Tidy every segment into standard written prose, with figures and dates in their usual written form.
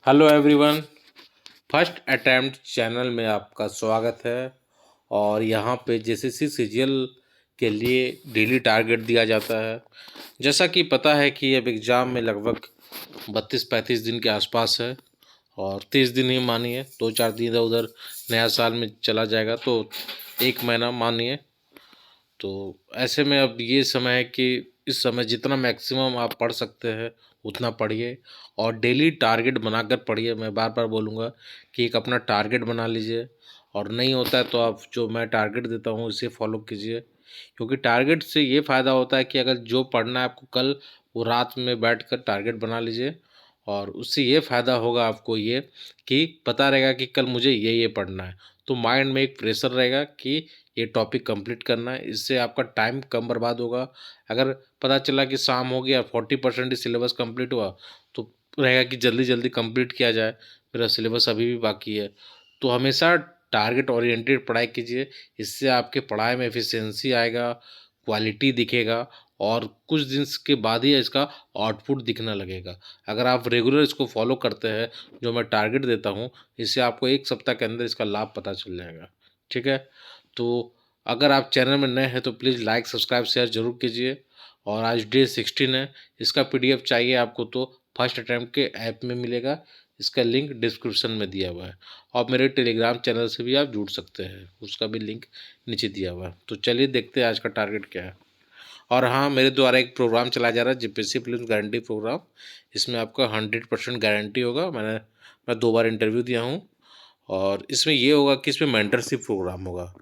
Hello everyone. First attempt channel में आपका स्वागत है। और यहाँ पे जेसीसी सीजीएल के लिए डेली टारगेट दिया जाता है। जैसा कि पता है कि अब एग्ज़ाम में लगभग 32-35 दिन के आसपास है और 30 दिन ही मानिए, 2-4 दिन इधर उधर नया साल में चला जाएगा तो 1 महीना मानिए। तो ऐसे में अब ये समय है कि इस समय जितना मैक्सिमम आप पढ़ सकते हैं उतना पढ़िए और डेली टारगेट बनाकर पढ़िए। मैं बार बार बोलूँगा कि एक अपना टारगेट बना लीजिए और नहीं होता है तो आप जो मैं टारगेट देता हूँ इसे फॉलो कीजिए, क्योंकि टारगेट से ये फ़ायदा होता है कि अगर जो पढ़ना है आपको कल, वो रात में बैठकर टारगेट बना लीजिए और उससे ये फ़ायदा होगा आपको ये कि पता रहेगा कि कल मुझे ये पढ़ना है। तो माइंड में एक प्रेशर रहेगा कि ये टॉपिक कंप्लीट करना है। इससे आपका टाइम कम बर्बाद होगा। अगर पता चला कि शाम हो गया 40% ही सिलेबस कंप्लीट हुआ तो रहेगा कि जल्दी जल्दी कंप्लीट किया जाए, मेरा सिलेबस अभी भी बाकी है। तो हमेशा टारगेट ओरिएंटेड पढ़ाई कीजिए। इससे आपके पढ़ाई में एफिशिएंसी आएगा, क्वालिटी दिखेगा और कुछ दिन के बाद ही इसका आउटपुट दिखने लगेगा। अगर आप रेगुलर इसको फॉलो करते हैं जो मैं टारगेट देता हूँ, इससे आपको 1 सप्ताह के अंदर इसका लाभ पता चल जाएगा। ठीक है। तो अगर आप चैनल में नए हैं तो प्लीज़ लाइक सब्सक्राइब शेयर ज़रूर कीजिए। और आज डे 16 है, इसका पीडीएफ चाहिए आपको तो फर्स्ट अटैम्प्ट के ऐप में मिलेगा। इसका लिंक डिस्क्रिप्शन में दिया हुआ है और मेरे टेलीग्राम चैनल से भी आप जुड़ सकते हैं, उसका भी लिंक नीचे दिया हुआ है। तो चलिए देखते हैं आज का टारगेट क्या है। और हाँ, मेरे द्वारा एक प्रोग्राम चलाया जा रहा है जेपीएससी प्रीलिम्स गारंटी प्रोग्राम। इसमें आपका 100% गारंटी होगा। मैं 2 बार इंटरव्यू दिया हूँ और इसमें ये होगा कि इसमें मेंटरशिप प्रोग्राम होगा।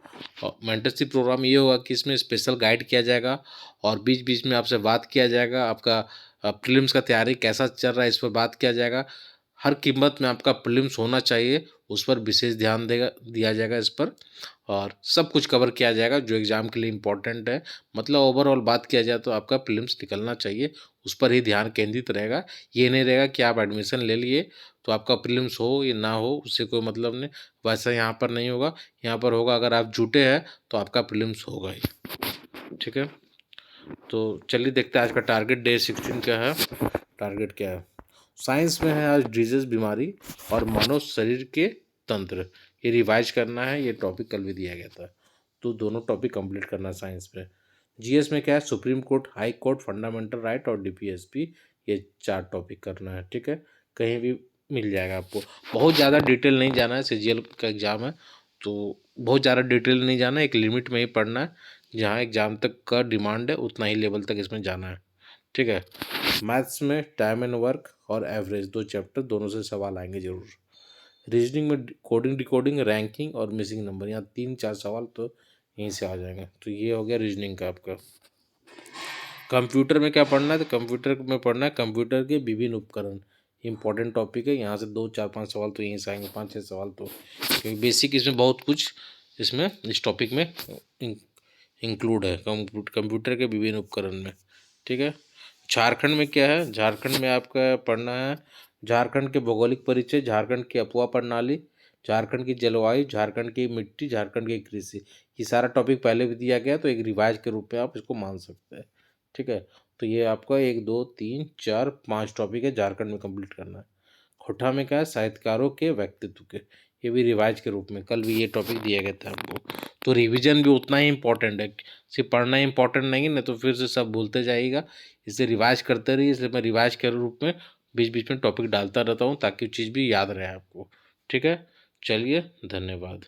और मेंटरशिप प्रोग्राम ये होगा कि इसमें स्पेशल गाइड किया जाएगा और बीच बीच में आपसे बात किया जाएगा। आपका प्रीलिम्स का तैयारी कैसा चल रहा है इस पर बात किया जाएगा। हर कीमत में आपका प्रीलिम्स होना चाहिए, उस पर विशेष ध्यान दिया जाएगा इस पर। और सब कुछ कवर किया जाएगा जो एग्ज़ाम के लिए इम्पोर्टेंट है। मतलब ओवरऑल बात किया जाए तो आपका प्रीलिम्स निकलना चाहिए, उस पर ही ध्यान केंद्रित रहेगा। ये नहीं रहेगा कि आप एडमिशन ले लिए तो आपका प्रीलिम्स हो या ना हो उससे कोई मतलब नहीं। वैसा यहाँ पर नहीं होगा। यहाँ पर होगा अगर आप जुटे हैं तो आपका प्रीलिम्स होगा ही। ठीक है। तो चलिए देखते हैं आज का टारगेट डे 16 क्या है। टारगेट क्या है? साइंस में है आज डिजीज बीमारी और मानव शरीर के तंत्र। ये रिवाइज करना है, ये टॉपिक कल भी दिया गया था। तो दोनों टॉपिक कंप्लीट करना है साइंस में। जीएस में क्या है? Supreme court, high court, fundamental right और डीपीएसपी। ये 4 टॉपिक करना है। ठीक है। कहीं भी मिल जाएगा आपको। बहुत ज़्यादा डिटेल नहीं जाना है, सीजीएल का एग्ज़ाम है तो बहुत ज़्यादा डिटेल नहीं जाना है, एक लिमिट में ही पढ़ना है। जहाँ एग्ज़ाम तक का डिमांड है उतना ही लेवल तक इसमें जाना है। ठीक है। मैथ्स में टाइम एंड वर्क और एवरेज 2 चैप्टर, दोनों से सवाल आएंगे ज़रूर। रीजनिंग में कोडिंग डिकोडिंग, रैंकिंग और मिसिंग नंबर, यहाँ 3-4 सवाल तो यहीं से आ जाएंगे। तो ये हो गया रीजनिंग का आपका। कंप्यूटर में क्या पढ़ना है? तो कंप्यूटर में पढ़ना है कंप्यूटर के विभिन्न उपकरण। इंपॉर्टेंट टॉपिक है, यहाँ से 2-4-5 सवाल तो यहीं से आएंगे, 5-6 सवाल तो, क्योंकि बेसिक इसमें बहुत कुछ इसमें इस टॉपिक में इंक्लूड है कंप्यूटर के विभिन्न उपकरण में। ठीक है। झारखंड में क्या है? झारखंड में आपका पढ़ना है झारखंड के भौगोलिक परिचय, झारखंड की अफवाह प्रणाली, झारखंड की जलवायु, झारखंड की मिट्टी, झारखंड की कृषि। ये सारा टॉपिक पहले भी दिया गया तो एक रिवाइज के रूप में आप इसको मान सकते हैं। ठीक है। तो ये आपका 1 2 3 4 5 टॉपिक है झारखंड में कंप्लीट करना है। खोटा में क्या है? साहित्यकारों के व्यक्तित्व के। ये भी रिवाइज के रूप में कल भी ये टॉपिक दिया गया था आपको। तो रिवीजन भी उतना ही इम्पोर्टेंट है, सिर्फ पढ़ना ही इम्पोर्टेंट नहीं है, नहीं तो फिर से सब भूलते जाइएगा। इसे रिवाइज करते रहिए, इसलिए मैं रिवाइज के रूप में बीच बीच में टॉपिक डालता रहता हूँ ताकि चीज़ भी याद रहे आपको। ठीक है। चलिए, धन्यवाद।